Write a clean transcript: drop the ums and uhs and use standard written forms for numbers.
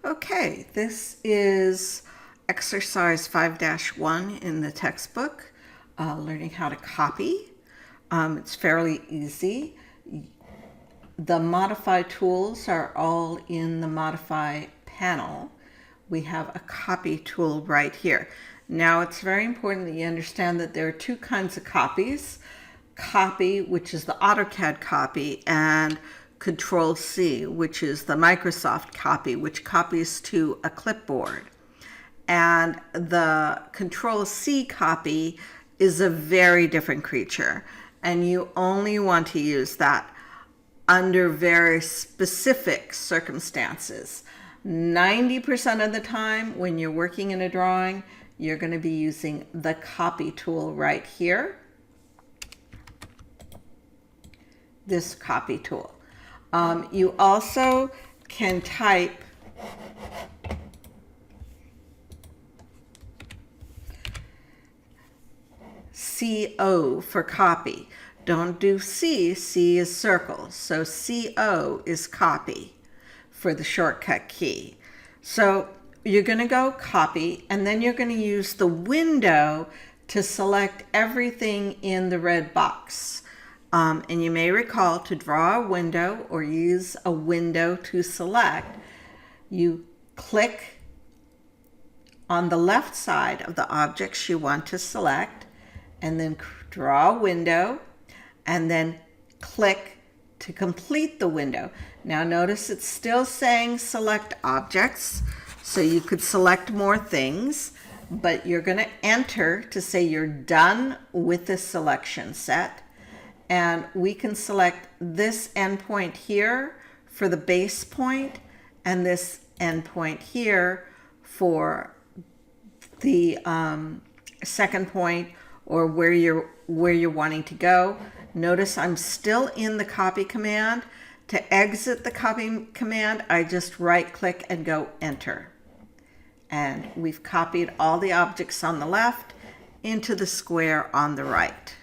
Okay, this is exercise 5-1 in the textbook, learning how to copy. It's fairly easy. The modify tools are all in the modify panel. We have a copy tool right here. Now it's very important that you understand that there are two kinds of copies. Copy, which is the AutoCAD copy, and Control-C, which is the Microsoft copy, which copies to a clipboard. And the Control-C copy is a very different creature, and you only want to use that under very specific circumstances. 90% of the time when you're working in a drawing, you're going to be using the copy tool right here. This copy tool. You also can type CO for copy. Don't do C. C is circle. So CO is copy for the shortcut key. So you're going to go copy, and then you're going to use the window to select everything in the red box. And you may recall, to draw a window or use a window to select, you click on the left side of the objects you want to select, and then draw a window, and then click to complete the window. Now notice it's still saying select objects, so you could select more things, but you're going to enter to say you're done with the selection set. And we can select this endpoint here for the base point, and this endpoint here for the second point, or where you're wanting to go. Notice I'm still in the copy command. To exit the copy command, I just right click and go enter. And we've copied all the objects on the left into the square on the right.